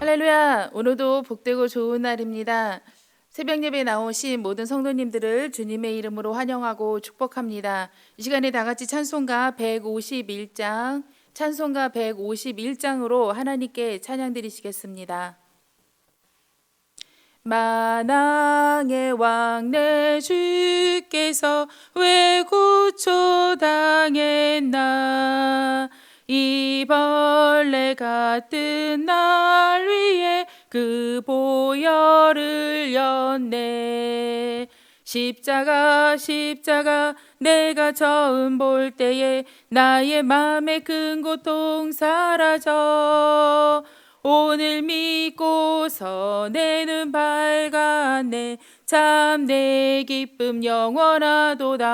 할렐루야! 오늘도 복되고 좋은 날입니다. 새벽 예배에 나오신 모든 성도님들을 주님의 이름으로 환영하고 축복합니다. 이 시간에 다 같이 찬송가 151장으로 하나님께 찬양 드리시겠습니다. 만왕의 왕 내 주께서 왜 고초당했나. 이 벌레 같은 날 위에 그 보혈을 였네. 십자가 내가 처음 볼 때에 나의 맘의 큰 고통 사라져. 오늘 믿고서 내 눈 밝았네. 참 내 기쁨 영원하도다.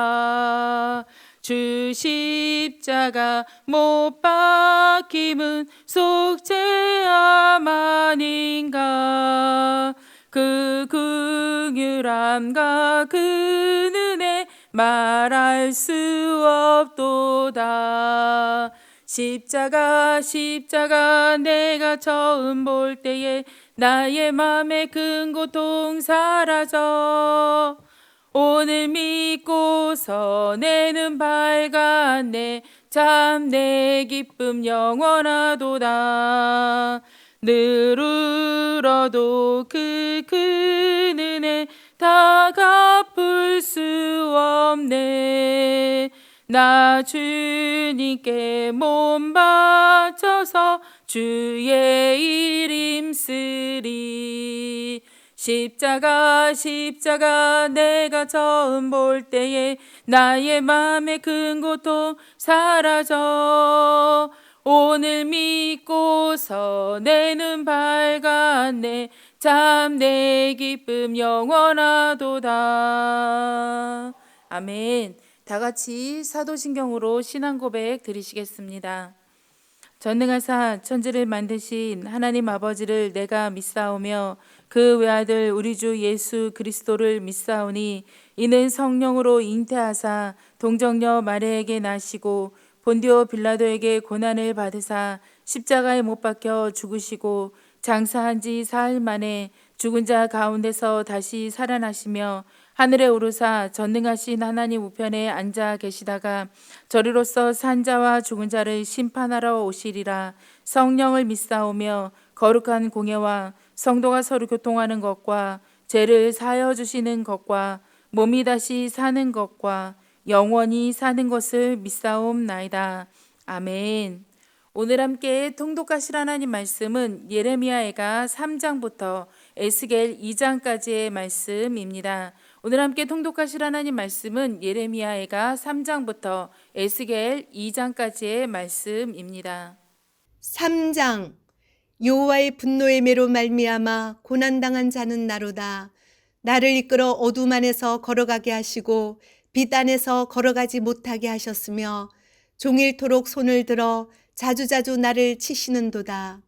주 십자가 못 박힘은 속죄함 아닌가. 그 긍휼함과 그 은혜 말할 수 없도다. 십자가 내가 처음 볼 때에 나의 맘의 큰 고통 사라져. 오늘 믿고서 내 눈 밝았네. 참 내 기쁨 영원하도다. 늘 울어도 그 큰 은혜 다 갚을 수 없네. 나 주님께 몸 바쳐서 주의 이름 쓰리. 십자가 내가 처음 볼 때에 나의 맘의 큰 고통 사라져. 오늘 믿고서 내 눈 밝았네. 참 내 기쁨 영원하도다. 아멘. 다 같이 사도신경으로 신앙 고백 드리시겠습니다. 전능하사 천지를 만드신 하나님 아버지를 내가 믿사오며 그 외아들 우리 주 예수 그리스도를 믿사오니 이는 성령으로 잉태하사 동정녀 마리아에게 나시고 본디오 빌라도에게 고난을 받으사 십자가에 못 박혀 죽으시고 장사한 지 사흘 만에 죽은 자 가운데서 다시 살아나시며 하늘에 오르사 전능하신 하나님 우편에 앉아 계시다가 저리로서 산 자와 죽은 자를 심판하러 오시리라. 성령을 믿사오며 거룩한 공예와 성도가 서로 교통하는 것과 죄를 사하여 주시는 것과 몸이 다시 사는 것과 영원히 사는 것을 믿사옵나이다. 아멘. 오늘 함께 통독하실 하나님 말씀은 예레미야애가 3장부터 에스겔 2장까지의 말씀입니다. 오늘 함께 통독하실 하나님 말씀은 예레미야애가 3장부터 에스겔 2장까지의 말씀입니다. 3장. 여호와의 분노의 매로 말미암아 고난당한 자는 나로다. 나를 이끌어 어둠 안에서 걸어가게 하시고 빛 안에서 걸어가지 못하게 하셨으며 종일토록 손을 들어 자주자주 나를 치시는도다.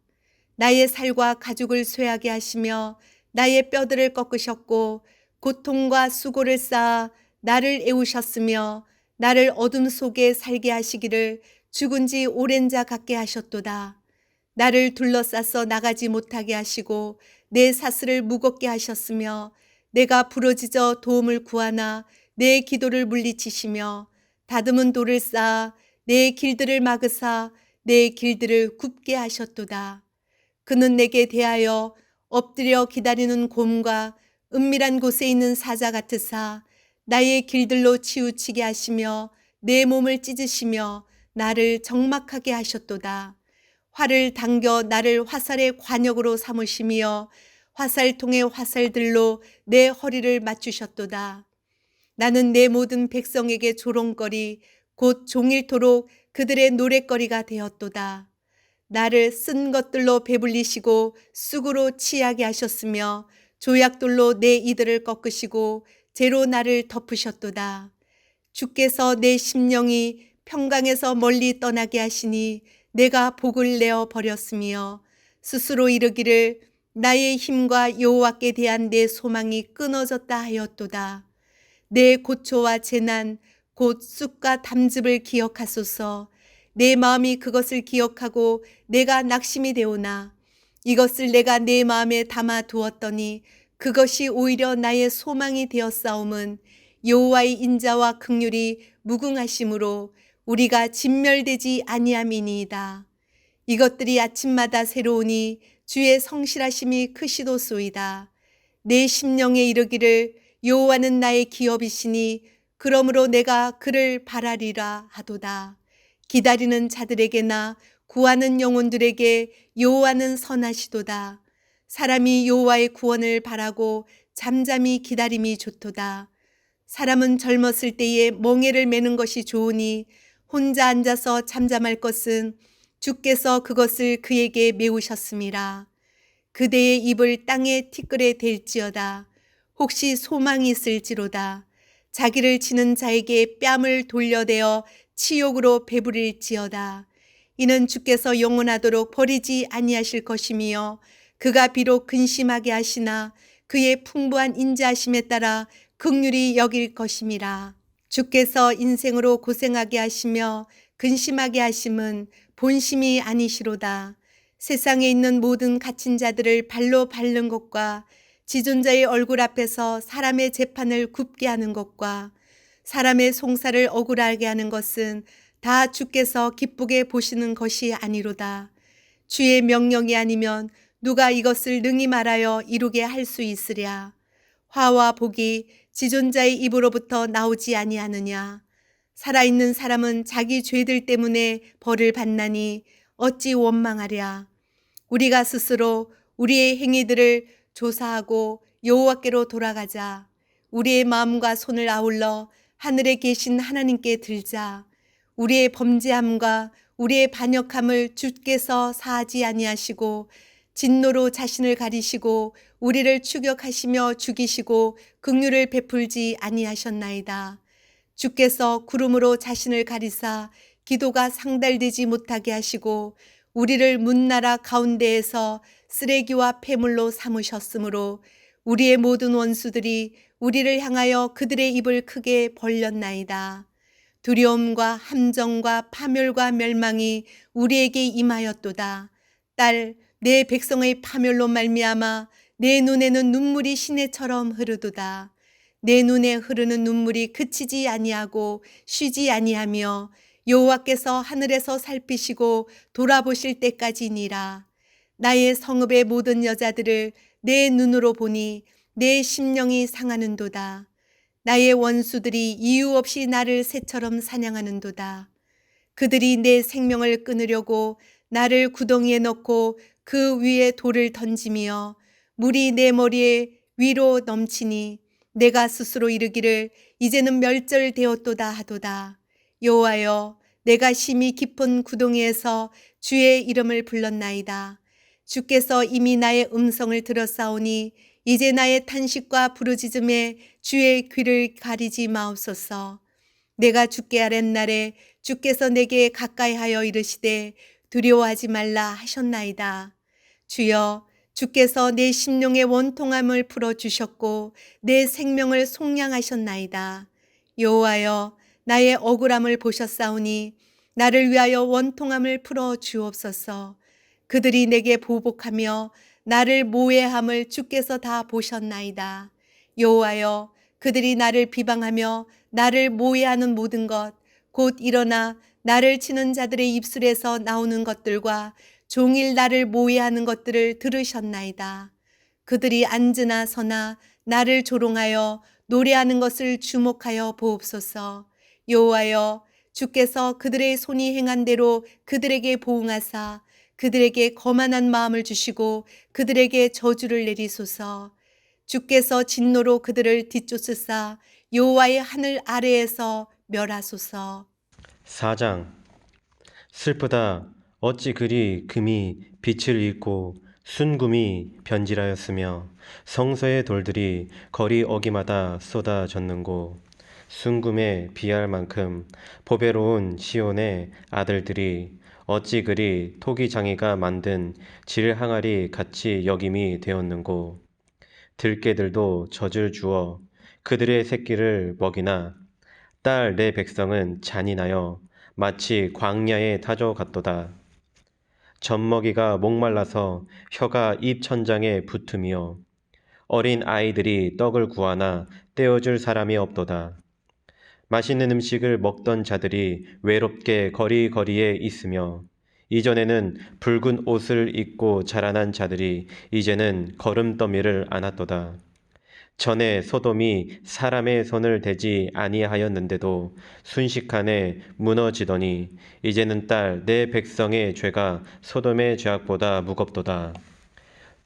나의 살과 가죽을 쇠하게 하시며 나의 뼈들을 꺾으셨고 고통과 수고를 쌓아 나를 애우셨으며 나를 어둠 속에 살게 하시기를 죽은 지 오랜 자 같게 하셨도다. 나를 둘러싸서 나가지 못하게 하시고 내 사슬을 무겁게 하셨으며 내가 부러지져 도움을 구하나 내 기도를 물리치시며 다듬은 돌을 쌓아 내 길들을 막으사 내 길들을 굽게 하셨도다. 그는 내게 대하여 엎드려 기다리는 곰과 은밀한 곳에 있는 사자 같으사 나의 길들로 치우치게 하시며 내 몸을 찢으시며 나를 적막하게 하셨도다. 활을 당겨 나를 화살의 관역으로 삼으시며 화살통의 화살들로 내 허리를 맞추셨도다. 나는 내 모든 백성에게 조롱거리 곧 종일토록 그들의 노랫거리가 되었도다. 나를 쓴 것들로 배불리시고 쑥으로 치하게 하셨으며 조약돌로 내 이들을 꺾으시고 재로 나를 덮으셨도다. 주께서 내 심령이 평강에서 멀리 떠나게 하시니 내가 복을 내어 버렸으며 스스로 이르기를 나의 힘과 여호와께 대한 내 소망이 끊어졌다 하였도다. 내 고초와 재난 곧 쑥과 담즙을 기억하소서. 내 마음이 그것을 기억하고 내가 낙심이 되오나 이것을 내가 내 마음에 담아 두었더니 그것이 오히려 나의 소망이 되었사옴은 여호와의 인자와 긍휼이 무궁하심으로 우리가 진멸되지 아니함이니이다. 이것들이 아침마다 새로우니 주의 성실하심이 크시도소이다. 내 심령에 이르기를 여호와는 나의 기업이시니 그러므로 내가 그를 바라리라 하도다. 기다리는 자들에게나 구하는 영혼들에게 여호와는 선하시도다. 사람이 여호와의 구원을 바라고 잠잠히 기다림이 좋도다. 사람은 젊었을 때에 멍에를 매는 것이 좋으니 혼자 앉아서 잠잠할 것은 주께서 그것을 그에게 메우셨음이라. 그대의 입을 땅에 티끌에 댈지어다. 혹시 소망이 있을지로다. 자기를 치는 자에게 뺨을 돌려대어 치욕으로 배부릴지어다. 이는 주께서 영원하도록 버리지 아니하실 것이며 그가 비록 근심하게 하시나 그의 풍부한 인자하심에 따라 긍휼히 여길 것임이라. 주께서 인생으로 고생하게 하시며 근심하게 하심은 본심이 아니시로다. 세상에 있는 모든 갇힌 자들을 발로 밟는 것과 지존자의 얼굴 앞에서 사람의 재판을 굽게 하는 것과 사람의 송사를 억울하게 하는 것은 다 주께서 기쁘게 보시는 것이 아니로다. 주의 명령이 아니면 누가 이것을 능히 말하여 이루게 할 수 있으랴. 화와 복이 지존자의 입으로부터 나오지 아니하느냐. 살아있는 사람은 자기 죄들 때문에 벌을 받나니 어찌 원망하랴. 우리가 스스로 우리의 행위들을 조사하고 여호와께로 돌아가자. 우리의 마음과 손을 아울러 하늘에 계신 하나님께 들자. 우리의 범죄함과 우리의 반역함을 주께서 사하지 아니하시고 진노로 자신을 가리시고 우리를 추격하시며 죽이시고 긍휼을 베풀지 아니하셨나이다. 주께서 구름으로 자신을 가리사 기도가 상달되지 못하게 하시고 우리를 문나라 가운데에서 쓰레기와 폐물로 삼으셨으므로 우리의 모든 원수들이 우리를 향하여 그들의 입을 크게 벌렸나이다. 두려움과 함정과 파멸과 멸망이 우리에게 임하였도다. 딸, 내 백성의 파멸로 말미암아 내 눈에는 눈물이 시내처럼 흐르도다. 내 눈에 흐르는 눈물이 그치지 아니하고 쉬지 아니하며 여호와께서 하늘에서 살피시고 돌아보실 때까지니라. 나의 성읍의 모든 여자들을 내 눈으로 보니 내 심령이 상하는도다. 나의 원수들이 이유 없이 나를 새처럼 사냥하는도다. 그들이 내 생명을 끊으려고 나를 구덩이에 넣고 그 위에 돌을 던지며 물이 내 머리에 위로 넘치니 내가 스스로 이르기를 이제는 멸절되었도다 하도다. 여호와여, 내가 심히 깊은 구덩이에서 주의 이름을 불렀나이다. 주께서 이미 나의 음성을 들었사오니 이제 나의 탄식과 부르짖음에 주의 귀를 가리지 마옵소서. 내가 주께 아랫날에 주께서 내게 가까이하여 이르시되 두려워하지 말라 하셨나이다. 주여, 주께서 내 심령의 원통함을 풀어주셨고 내 생명을 속량하셨나이다. 여호와여, 나의 억울함을 보셨사오니 나를 위하여 원통함을 풀어주옵소서. 그들이 내게 보복하며 나를 모해함을 주께서 다 보셨나이다. 여호와여, 그들이 나를 비방하며 나를 모해하는 모든 것, 곧 일어나 나를 치는 자들의 입술에서 나오는 것들과 종일 나를 모해하는 것들을 들으셨나이다. 그들이 앉으나 서나 나를 조롱하여 노래하는 것을 주목하여 보옵소서. 여호와여, 주께서 그들의 손이 행한 대로 그들에게 보응하사 그들에게 거만한 마음을 주시고 그들에게 저주를 내리소서. 주께서 진노로 그들을 뒤쫓으사 여호와의 하늘 아래에서 멸하소서. 4장. 슬프다. 어찌 그리 금이 빛을 잃고 순금이 변질하였으며 성서의 돌들이 거리 어기마다 쏟아졌는고. 순금에 비할 만큼 보배로운 시온의 아들들이 어찌 그리 토기장이가 만든 질항아리 같이 여김이 되었는고. 들깨들도 젖을 주어 그들의 새끼를 먹이나 딸 내 백성은 잔인하여 마치 광야의 타조 같도다. 젖먹이가 목말라서 혀가 입 천장에 붙으며 어린 아이들이 떡을 구하나 떼어줄 사람이 없도다. 맛있는 음식을 먹던 자들이 외롭게 거리거리에 있으며 이전에는 붉은 옷을 입고 자라난 자들이 이제는 거름더미를 안았도다. 전에 소돔이 사람의 손을 대지 아니하였는데도 순식간에 무너지더니 이제는 딸 내 백성의 죄가 소돔의 죄악보다 무겁도다.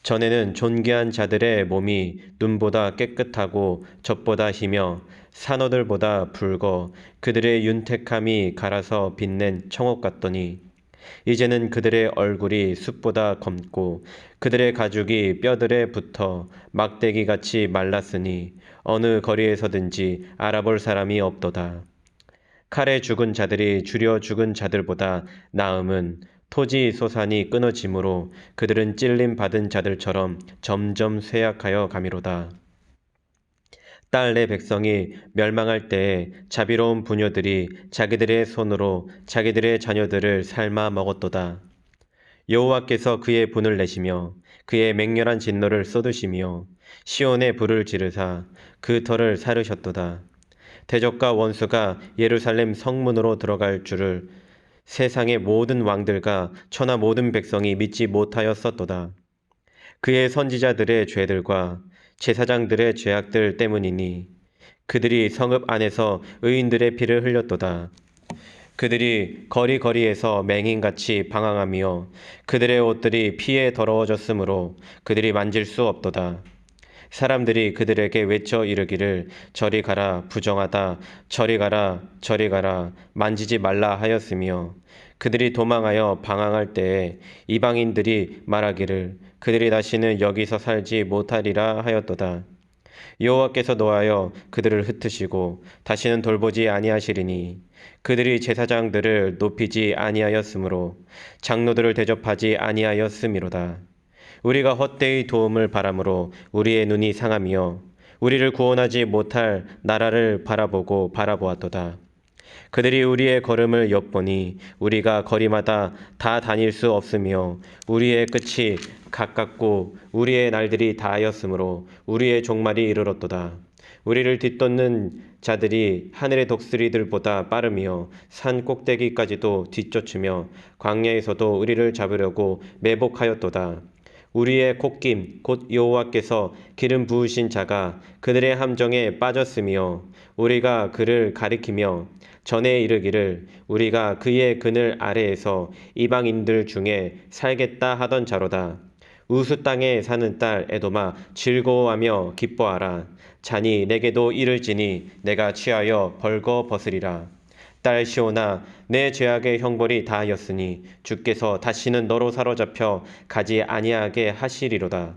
전에는 존귀한 자들의 몸이 눈보다 깨끗하고 젖보다 희며 산호들보다 붉어 그들의 윤택함이 갈아서 빛낸 청옥 같더니 이제는 그들의 얼굴이 숯보다 검고 그들의 가죽이 뼈들에 붙어 막대기같이 말랐으니 어느 거리에서든지 알아볼 사람이 없도다. 칼에 죽은 자들이 줄여 죽은 자들보다 나음은 토지 소산이 끊어짐으로 그들은 찔림 받은 자들처럼 점점 쇠약하여 가미로다. 딸 내 백성이 멸망할 때에 자비로운 부녀들이 자기들의 손으로 자기들의 자녀들을 삶아 먹었도다. 여호와께서 그의 분을 내시며 그의 맹렬한 진노를 쏟으시며 시온에 불을 지르사 그 터를 사르셨도다. 대적과 원수가 예루살렘 성문으로 들어갈 줄을 세상의 모든 왕들과 천하 모든 백성이 믿지 못하였었도다. 그의 선지자들의 죄들과 제사장들의 죄악들 때문이니 그들이 성읍 안에서 의인들의 피를 흘렸도다. 그들이 거리거리에서 맹인같이 방황하며 그들의 옷들이 피에 더러워졌으므로 그들이 만질 수 없도다. 사람들이 그들에게 외쳐 이르기를 저리 가라 부정하다 저리 가라 저리 가라 만지지 말라 하였으며 그들이 도망하여 방황할 때에 이방인들이 말하기를 그들이 다시는 여기서 살지 못하리라 하였도다. 여호와께서 노하여 그들을 흩으시고 다시는 돌보지 아니하시리니 그들이 제사장들을 높이지 아니하였으므로 장로들을 대접하지 아니하였음이로다. 우리가 헛되이 도움을 바람으로 우리의 눈이 상하며 우리를 구원하지 못할 나라를 바라보고 바라보았도다. 그들이 우리의 걸음을 엿보니 우리가 거리마다 다 다닐 수 없으며 우리의 끝이 가깝고 우리의 날들이 다하였으므로 우리의 종말이 이르렀도다. 우리를 뒤쫓는 자들이 하늘의 독수리들보다 빠르며 산 꼭대기까지도 뒤쫓으며 광야에서도 우리를 잡으려고 매복하였도다. 우리의 콧김 곧 여호와께서 기름 부으신 자가 그들의 함정에 빠졌으며 우리가 그를 가리키며 전에 이르기를 우리가 그의 그늘 아래에서 이방인들 중에 살겠다 하던 자로다. 우수 땅에 사는 딸 에돔아 즐거워하며 기뻐하라. 자니 내게도 이를지니 내가 취하여 벌거 벗으리라. 딸 시온아 내 죄악의 형벌이 다하였으니 주께서 다시는 너로 사로잡혀 가지 아니하게 하시리로다.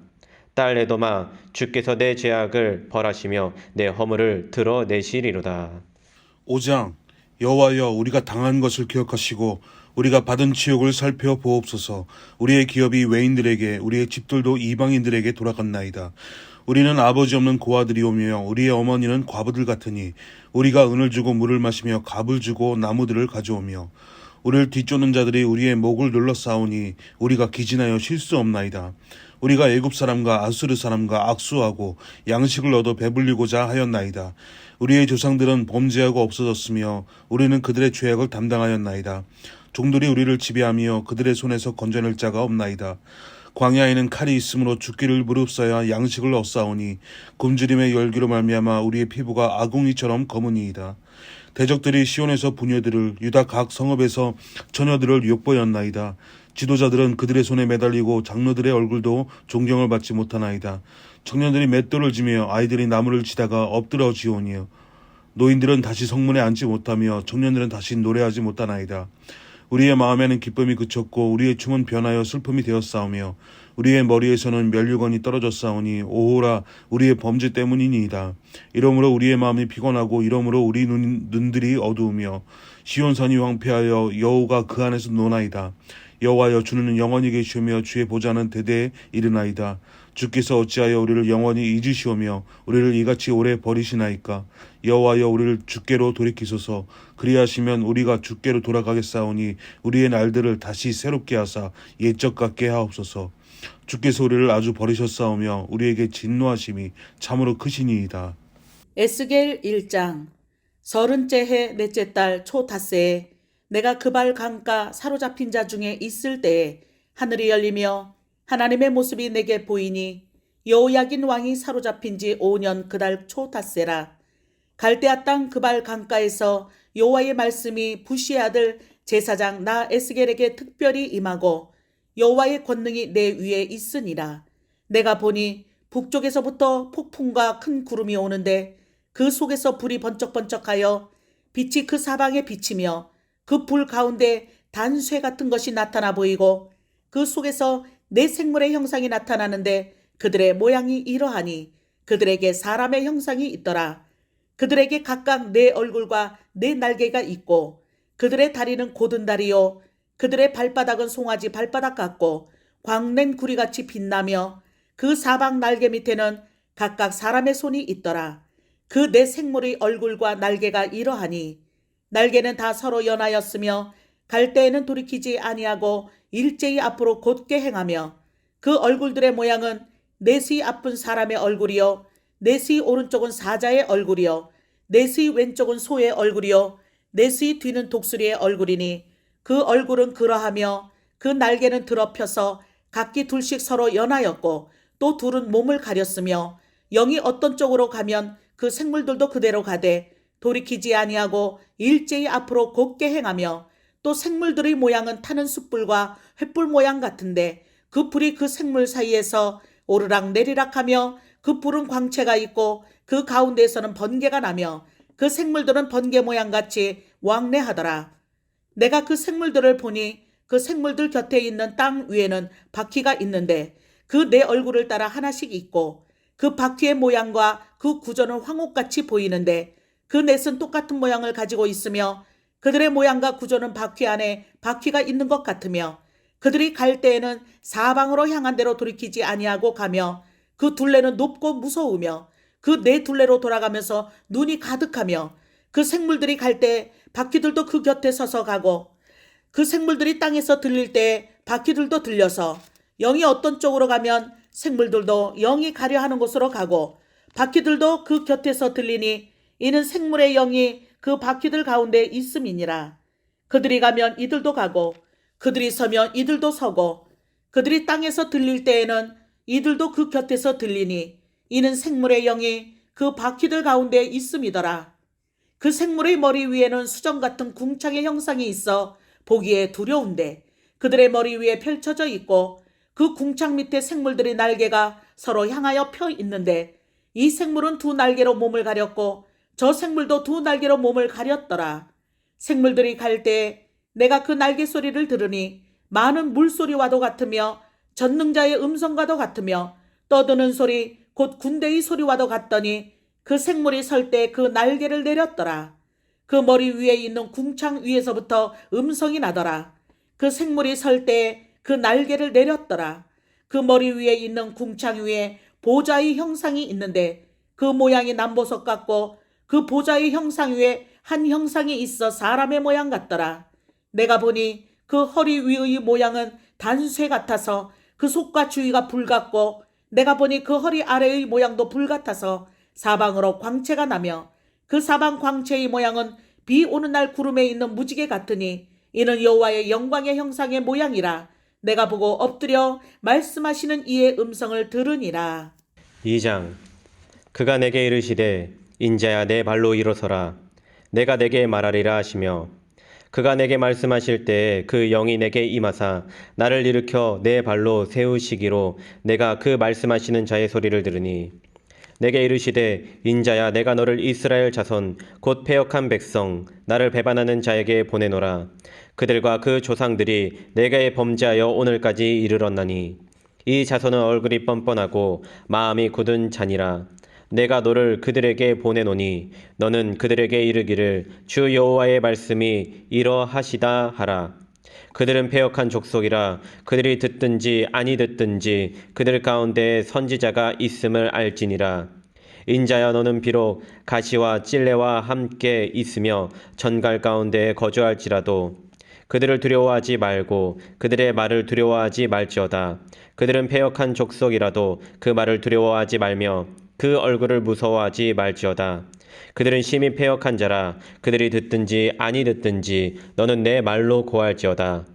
딸 에돔아 주께서 내 죄악을 벌하시며 내 허물을 드러내시리로다. 5장 여호와여 우리가 당한 것을 기억하시고 우리가 받은 치욕을 살펴보옵소서. 우리의 기업이 외인들에게 우리의 집들도 이방인들에게 돌아갔나이다. 우리는 아버지 없는 고아들이오며 우리의 어머니는 과부들 같으니 우리가 은을 주고 물을 마시며 갑을 주고 나무들을 가져오며 우리를 뒤쫓는 자들이 우리의 목을 눌러싸우니 우리가 기진하여 쉴 수 없나이다. 우리가 애굽 사람과 아수르 사람과 악수하고 양식을 얻어 배불리고자 하였나이다. 우리의 조상들은 범죄하고 없어졌으며 우리는 그들의 죄악을 담당하였나이다. 종들이 우리를 지배하며 그들의 손에서 건져낼 자가 없나이다. 광야에는 칼이 있으므로 죽기를 무릅써야 양식을 얻사오니 굶주림의 열기로 말미암아 우리의 피부가 아궁이처럼 검으니이다. 대적들이 시온에서 부녀들을 유다 각 성읍에서 처녀들을 욕보였나이다. 지도자들은 그들의 손에 매달리고 장로들의 얼굴도 존경을 받지 못하나이다. 청년들이 맷돌을 지며 아이들이 나무를 치다가 엎드러지오니요. 노인들은 다시 성문에 앉지 못하며 청년들은 다시 노래하지 못하나이다. 우리의 마음에는 기쁨이 그쳤고 우리의 춤은 변하여 슬픔이 되었사오며 우리의 머리에서는 면류관이 떨어졌사오니 오호라 우리의 범죄 때문이니이다. 이러므로 우리의 마음이 피곤하고 이러므로 우리 눈들이 어두우며 시온산이 황폐하여 여호가 그 안에서 노나이다. 여호와여, 주는 영원히 계시오며 주의 보좌는 대대에 이르나이다. 주께서 어찌하여 우리를 영원히 잊으시오며 우리를 이같이 오래 버리시나이까. 여호와여, 우리를 주께로 돌이키소서. 그리하시면 우리가 주께로 돌아가겠사오니 우리의 날들을 다시 새롭게 하사 옛적 같게 하옵소서. 주께서 우리를 아주 버리셨사오며 우리에게 진노하심이 참으로 크시니이다. 에스겔 1장. 30째 해 넷째 달 초닷새에 내가 그발 강가 사로잡힌 자 중에 있을 때에 하늘이 열리며 하나님의 모습이 내게 보이니 여호야긴 왕이 사로잡힌 지 5년 그달 초닷새라. 갈대아 땅 그발 강가에서 여호와의 말씀이 부시의 아들 제사장 나 에스겔에게 특별히 임하고 여호와의 권능이 내 위에 있으니라. 내가 보니 북쪽에서부터 폭풍과 큰 구름이 오는데 그 속에서 불이 번쩍번쩍하여 빛이 그 사방에 비치며 그 불 가운데 단쇠 같은 것이 나타나 보이고 그 속에서 네 생물의 형상이 나타나는데 그들의 모양이 이러하니 그들에게 사람의 형상이 있더라. 그들에게 각각 네 얼굴과 네 날개가 있고 그들의 다리는 고든 다리요 그들의 발바닥은 송아지 발바닥 같고 광낸 구리같이 빛나며 그 사방 날개 밑에는 각각 사람의 손이 있더라. 그 네 생물의 얼굴과 날개가 이러하니 날개는 다 서로 연하였으며 갈 때에는 돌이키지 아니하고 일제히 앞으로 곧게 행하며 그 얼굴들의 모양은 넷의 앞은 사람의 얼굴이요 넷의 오른쪽은 사자의 얼굴이요 넷의 왼쪽은 소의 얼굴이요 넷의 뒤는 독수리의 얼굴이니 그 얼굴은 그러하며 그 날개는 드러펴서 각기 둘씩 서로 연하였고 또 둘은 몸을 가렸으며 영이 어떤 쪽으로 가면 그 생물들도 그대로 가되 돌이키지 아니하고 일제히 앞으로 곧게 행하며 또 생물들의 모양은 타는 숯불과 횃불 모양 같은데 그 불이 그 생물 사이에서 오르락 내리락 하며 그 불은 광채가 있고 그 가운데에서는 번개가 나며 그 생물들은 번개 모양같이 왕래하더라. 내가 그 생물들을 보니 그 생물들 곁에 있는 땅 위에는 바퀴가 있는데 그 네 얼굴을 따라 하나씩 있고 그 바퀴의 모양과 그 구조는 황옥같이 보이는데 그 넷은 똑같은 모양을 가지고 있으며 그들의 모양과 구조는 바퀴 안에 바퀴가 있는 것 같으며 그들이 갈 때에는 사방으로 향한 대로 돌이키지 아니하고 가며 그 둘레는 높고 무서우며 그 네 둘레로 돌아가면서 눈이 가득하며 그 생물들이 갈 때 바퀴들도 그 곁에 서서 가고 그 생물들이 땅에서 들릴 때 바퀴들도 들려서 영이 어떤 쪽으로 가면 생물들도 영이 가려 하는 곳으로 가고 바퀴들도 그 곁에서 들리니 이는 생물의 영이 그 바퀴들 가운데 있음이니라. 그들이 가면 이들도 가고 그들이 서면 이들도 서고 그들이 땅에서 들릴 때에는 이들도 그 곁에서 들리니 이는 생물의 영이 그 바퀴들 가운데 있음이더라. 그 생물의 머리 위에는 수정 같은 궁창의 형상이 있어 보기에 두려운데 그들의 머리 위에 펼쳐져 있고 그 궁창 밑에 생물들의 날개가 서로 향하여 펴 있는데 이 생물은 두 날개로 몸을 가렸고 저 생물도 두 날개로 몸을 가렸더라. 생물들이 갈 때 내가 그 날개 소리를 들으니 많은 물소리와도 같으며 전능자의 음성과도 같으며 떠드는 소리 곧 군대의 소리와도 같더니 그 생물이 설 때 그 날개를 내렸더라. 그 머리 위에 있는 궁창 위에서부터 음성이 나더라. 그 생물이 설 때 그 날개를 내렸더라. 그 머리 위에 있는 궁창 위에 보좌의 형상이 있는데 그 모양이 남보석 같고 그 보좌의 형상 위에 한 형상이 있어 사람의 모양 같더라. 내가 보니 그 허리 위의 모양은 단쇠 같아서 그 속과 주위가 불 같고 내가 보니 그 허리 아래의 모양도 불 같아서 사방으로 광채가 나며 그 사방 광채의 모양은 비 오는 날 구름에 있는 무지개 같으니 이는 여호와의 영광의 형상의 모양이라. 내가 보고 엎드려 말씀하시는 이의 음성을 들으니라. 2장. 그가 내게 이르시되 인자야 내 발로 일어서라. 내가 내게 말하리라 하시며 그가 내게 말씀하실 때에 그 영이 내게 임하사 나를 일으켜 내 발로 세우시기로 내가 그 말씀하시는 자의 소리를 들으니 내게 이르시되 인자야 내가 너를 이스라엘 자손 곧 패역한 백성 나를 배반하는 자에게 보내노라. 그들과 그 조상들이 내게 범죄하여 오늘까지 이르렀나니 이 자손은 얼굴이 뻔뻔하고 마음이 굳은 자니라. 내가 너를 그들에게 보내노니 너는 그들에게 이르기를 주 여호와의 말씀이 이러하시다 하라. 그들은 패역한 족속이라 그들이 듣든지 아니 듣든지 그들 가운데 선지자가 있음을 알지니라. 인자야 너는 비록 가시와 찔레와 함께 있으며 전갈 가운데 거주할지라도 그들을 두려워하지 말고 그들의 말을 두려워하지 말지어다. 그들은 패역한 족속이라도 그 말을 두려워하지 말며 그 얼굴을 무서워하지 말지어다. 그들은 심히 패역한 자라. 그들이 듣든지 아니 듣든지 너는 내 말로 고할지어다.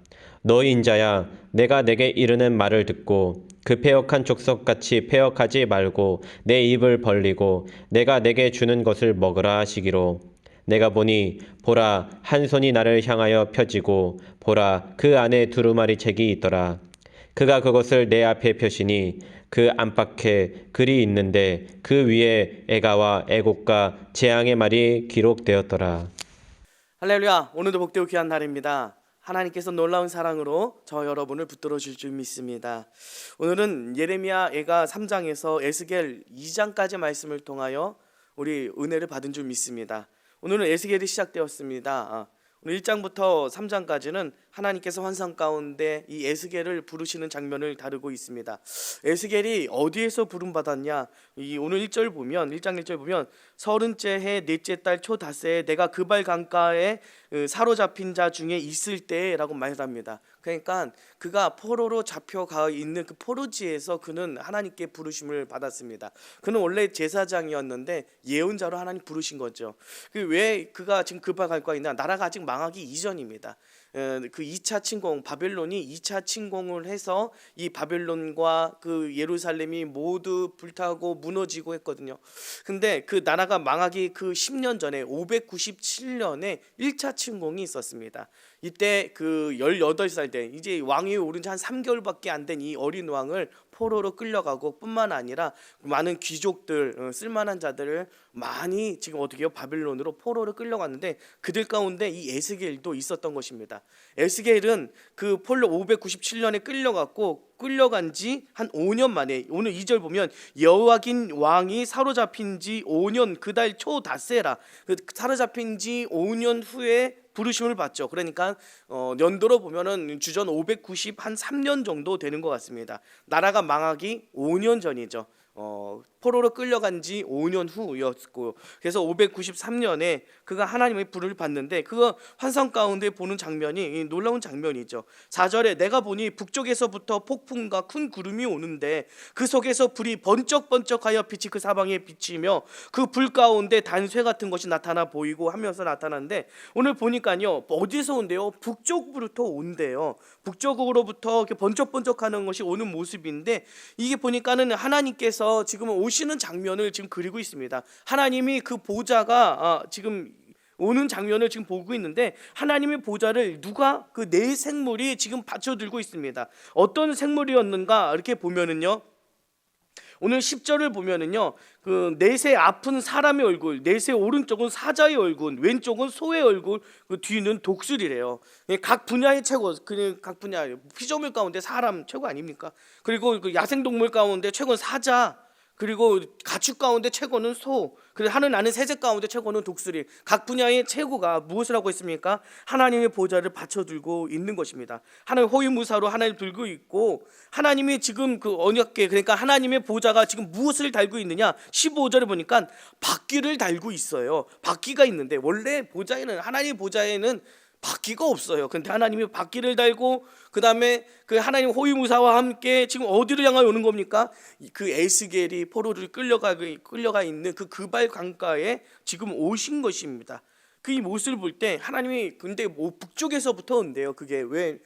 너 인자야 내가 내게 이르는 말을 듣고 그 패역한 족속같이 패역하지 말고 내 입을 벌리고 내가 내게 주는 것을 먹으라 하시기로. 내가 보니 보라 한 손이 나를 향하여 펴지고 보라 그 안에 두루마리 책이 있더라. 그가 그것을 내 앞에 펴시니 그 안팎에 글이 있는데 그 위에 애가와 애곡과 재앙의 말이 기록되었더라. 할렐루야. 오늘도 복되고 귀한 날입니다. 하나님께서 놀라운 사랑으로 저 여러분을 붙들어 줄 줄 믿습니다. 오늘은 예레미야 애가 3장에서 에스겔 2장까지 말씀을 통하여 우리 은혜를 받은 줄 믿습니다. 오늘은 에스겔이 시작되었습니다. 오늘 1장부터 3장까지는 하나님께서 환상 가운데 이 에스겔을 부르시는 장면을 다루고 있습니다. 에스겔이 어디에서 부름받았냐? 오늘 1절 보면 1장 1절 보면 서른째 해 넷째 달 초닷새에 내가 그발 강가에 사로잡힌 자 중에 있을 때라고 말합니다. 그러니까 그가 포로로 잡혀가 있는 그 포로지에서 그는 하나님께 부르심을 받았습니다. 그는 원래 제사장이었는데 예언자로 하나님 부르신 거죠. 왜 그가 지금 그발 강가에 있나? 나라가 아직 망하기 이전입니다. 그 2차 침공, 바벨론이 2차 침공을 해서 이 바벨론과 그 예루살렘이 모두 불타고 무너지고 했거든요. 근데 그 나라가 망하기 그 10년 전에 597년에 1차 침공이 있었습니다. 이때 그 18살 때 이제 왕위에 오른 지 한 3개월밖에 안 된 이 어린 왕을 포로로 끌려가고 뿐만 아니라 많은 귀족들, 쓸만한 자들을 많이 지금 어떻게 해요? 바벨론으로 포로로 끌려갔는데 그들 가운데 이 에스겔도 있었던 것입니다. 에스겔은 그 포로 597년에 끌려간 지 한 5년 만에 오늘 2절 보면 여호와긴 왕이 사로잡힌 지 5년 그달 초닷새라. 그 사로잡힌 지 5년 후에 부르심을 받죠. 그러니까 연도로 보면은 주전 593년 정도 되는 것 같습니다. 나라가 망하기 5년 전이죠. 포로로 끌려간 지 5년 후였고, 그래서 593년에 그가 하나님의 불을 받는데 그 환상 가운데 보는 장면이 놀라운 장면이죠. 4절에 내가 보니 북쪽에서부터 폭풍과 큰 구름이 오는데 그 속에서 불이 번쩍번쩍하여 빛이 그 사방에 비치며 그 불 가운데 단쇠 같은 것이 나타나 보이고 하면서 나타나는데 오늘 보니까요 어디서 온대요? 북쪽으로부터 온대요. 북쪽으로부터 이렇게 번쩍번쩍하는 것이 오는 모습인데 이게 보니까는 하나님께서 지금 오시는 장면을 지금 그리고 있습니다. 하나님이 그 보좌가 지금 오는 장면을 지금 보고 있는데 하나님의 보좌를 누가 그 네 생물이 지금 받쳐들고 있습니다. 어떤 생물이었는가 이렇게 보면은요. 오늘 10절을 보면은요. 그 넷의 앞은 사람의 얼굴, 넷의 오른쪽은 사자의 얼굴, 왼쪽은 소의 얼굴, 그 뒤는 독수리래요. 각 분야의 최고, 각 분야 피조물 가운데 사람 최고 아닙니까? 그리고 그 야생동물 가운데 최고는 사자, 그리고 가축 가운데 최고는 소, 그리고 하늘 나는 새새 가운데 최고는 독수리. 각 분야의 최고가 무엇을 하고 있습니까? 하나님의 보좌를 받쳐들고 있는 것입니다. 하나님 호위무사로 하나님 들고 있고 하나님이 지금 그 언약궤, 그러니까 하나님의 보좌가 지금 무엇을 달고 있느냐? 15절에 보니까 바퀴를 달고 있어요. 바퀴가 있는데 원래 보좌에는 하나님의 보좌에는 바퀴가 없어요. 근데 하나님이 바퀴를 달고 그 다음에 그 하나님 호위무사와 함께 지금 어디를 향하여 오는 겁니까? 그 에스겔이 포로를 끌려가 있는 그 그발 강가에 지금 오신 것입니다. 그 이 모습을 볼 때 하나님이 근데 북쪽에서부터 온대요. 그게 왜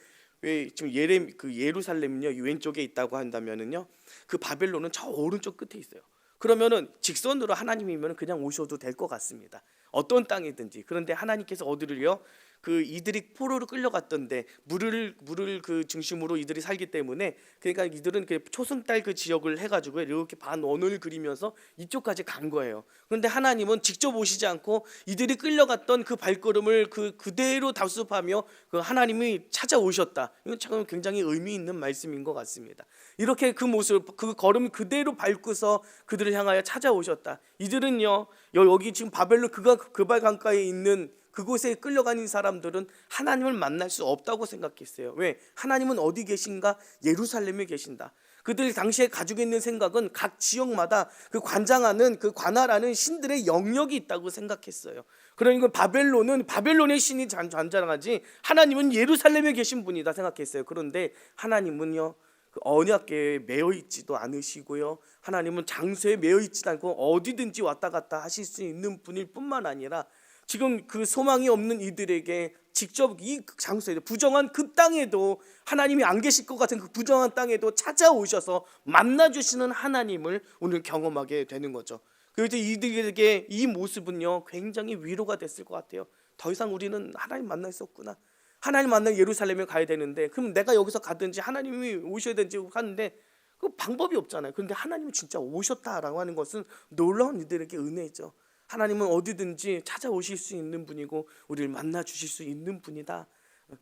지금 예루살렘은요 이 왼쪽에 있다고 한다면은요 그 바벨론은 저 오른쪽 끝에 있어요. 그러면은 직선으로 하나님이면 그냥 오셔도 될 것 같습니다. 어떤 땅이든지. 그런데 하나님께서 어디를요? 그 이들이 포로로 끌려갔던데 물을 그 중심으로 이들이 살기 때문에 그러니까 이들은 그 초승달 그 지역을 해가지고 이렇게 반원을 그리면서 이쪽까지 간 거예요. 그런데 하나님은 직접 오시지 않고 이들이 끌려갔던 그 발걸음을 그대로 답습하며 그 하나님이 찾아오셨다. 이건 참 굉장히 의미 있는 말씀인 것 같습니다. 이렇게 그 모습, 그 걸음 그대로 밟고서 그들을 향하여 찾아오셨다. 이들은요 여기 지금 바벨론 그발 강가에 있는 그곳에 끌려가는 사람들은 하나님을 만날 수 없다고 생각했어요. 왜? 하나님은 어디 계신가? 예루살렘에 계신다. 그들 당시에 가지고 있는 생각은 각 지역마다 그 관장하는, 그 관할하는 신들의 영역이 있다고 생각했어요. 그러니까 바벨론은 바벨론의 신이 잔잔하지 하나님은 예루살렘에 계신 분이다 생각했어요. 그런데 하나님은요, 그 언약궤에 매여 있지도 않으시고요, 하나님은 장소에 매여 있지도 않고 어디든지 왔다 갔다 하실 수 있는 분일 뿐만 아니라 지금 그 소망이 없는 이들에게 직접 이 장소에, 부정한 그 땅에도, 하나님이 안 계실 것 같은 그 부정한 땅에도 찾아오셔서 만나주시는 하나님을 오늘 경험하게 되는 거죠. 그래서 이들에게 이 모습은요 굉장히 위로가 됐을 것 같아요. 더 이상 우리는 하나님 만날 수 없구나. 하나님 만나 예루살렘에 가야 되는데, 그럼 내가 여기서 가든지 하나님이 오셔야 되는지 하는데 그 방법이 없잖아요. 그런데 하나님이 진짜 오셨다라고 하는 것은 놀라운 이들에게 은혜죠. 하나님은 어디든지 찾아오실 수 있는 분이고 우리를 만나 주실 수 있는 분이다.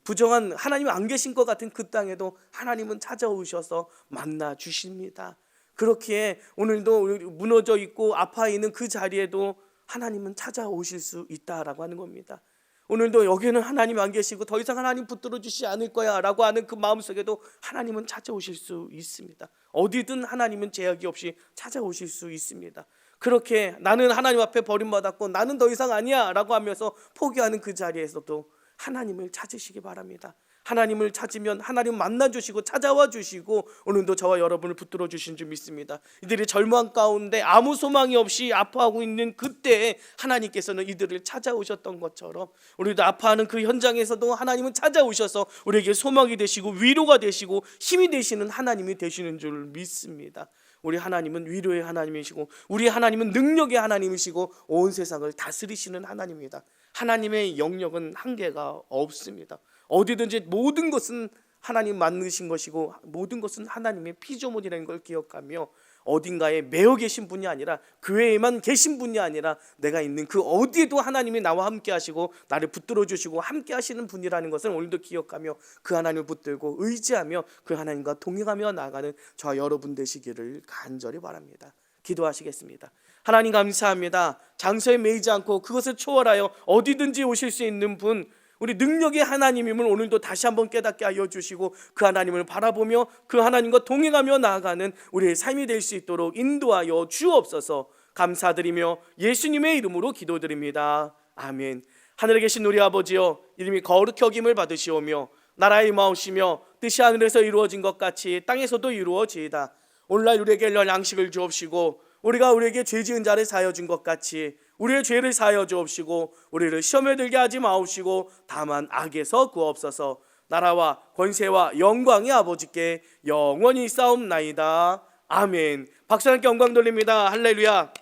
부정한, 하나님이 안 계신 것 같은 그 땅에도 하나님은 찾아오셔서 만나 주십니다. 그렇기에 오늘도 무너져 있고 아파 있는 그 자리에도 하나님은 찾아오실 수 있다라고 하는 겁니다. 오늘도 여기는 하나님 안 계시고 더 이상 하나님 붙들어 주시지 않을 거야 라고 하는 그 마음속에도 하나님은 찾아오실 수 있습니다. 어디든 하나님은 제약이 없이 찾아오실 수 있습니다. 그렇게 나는 하나님 앞에 버림받았고 나는 더 이상 아니야 라고 하면서 포기하는 그 자리에서도 하나님을 찾으시기 바랍니다. 하나님을 찾으면 하나님 만나주시고 찾아와 주시고 오늘도 저와 여러분을 붙들어 주신 줄 믿습니다. 이들이 절망 가운데 아무 소망이 없이 아파하고 있는 그때에 하나님께서는 이들을 찾아오셨던 것처럼 우리도 아파하는 그 현장에서도 하나님은 찾아오셔서 우리에게 소망이 되시고 위로가 되시고 힘이 되시는 하나님이 되시는 줄 믿습니다. 우리 하나님은 위로의 하나님이시고 우리 하나님은 능력의 하나님이시고 온 세상을 다스리시는 하나님입니다. 하나님의 영역은 한계가 없습니다. 어디든지 모든 것은 하나님 만드신 것이고 모든 것은 하나님의 피조물이라는 걸 기억하며 어딘가에 매여 계신 분이 아니라 교회에만 계신 분이 아니라 내가 있는 그 어디에도 하나님이 나와 함께 하시고 나를 붙들어 주시고 함께 하시는 분이라는 것을 오늘도 기억하며 그 하나님을 붙들고 의지하며 그 하나님과 동행하며 나아가는 저와 여러분 되시기를 간절히 바랍니다. 기도하시겠습니다. 하나님 감사합니다. 장소에 매이지 않고 그것을 초월하여 어디든지 오실 수 있는 분, 우리 능력의 하나님임을 오늘도 다시 한번 깨닫게 하여 주시고 그 하나님을 바라보며 그 하나님과 동행하며 나아가는 우리의 삶이 될 수 있도록 인도하여 주옵소서. 감사드리며 예수님의 이름으로 기도드립니다. 아멘. 하늘에 계신 우리 아버지여, 이름이 거룩히 여김을 받으시오며 나라의 마옵시며 뜻이 하늘에서 이루어진 것 같이 땅에서도 이루어지이다. 오늘날 우리에게 일용할 양식을 주옵시고 우리가 우리에게 죄 지은 자를 사하여 준 것 같이 우리의 죄를 사하여 주옵시고 우리를 시험에 들게 하지 마옵시고 다만 악에서 구하옵소서. 나라와 권세와 영광이 아버지께 영원히 싸움나이다. 아멘. 박수 함께 영광 돌립니다. 할렐루야.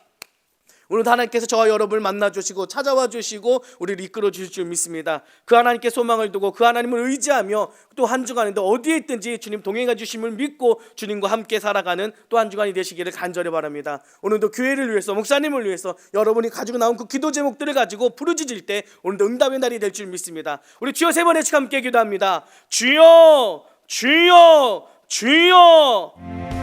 오늘도 하나님께서 저와 여러분을 만나주시고 찾아와 주시고 우리를 이끌어 주실 줄 믿습니다. 그 하나님께 소망을 두고 그 하나님을 의지하며 또 한 주간에도 어디에 있든지 주님 동행해 주심을 믿고 주님과 함께 살아가는 또 한 주간이 되시기를 간절히 바랍니다. 오늘도 교회를 위해서, 목사님을 위해서 여러분이 가지고 나온 그 기도 제목들을 가지고 부르짖을 때 오늘도 응답의 날이 될 줄 믿습니다. 우리 주여 세 번의 함께 기도합니다. 주여, 주여, 주여.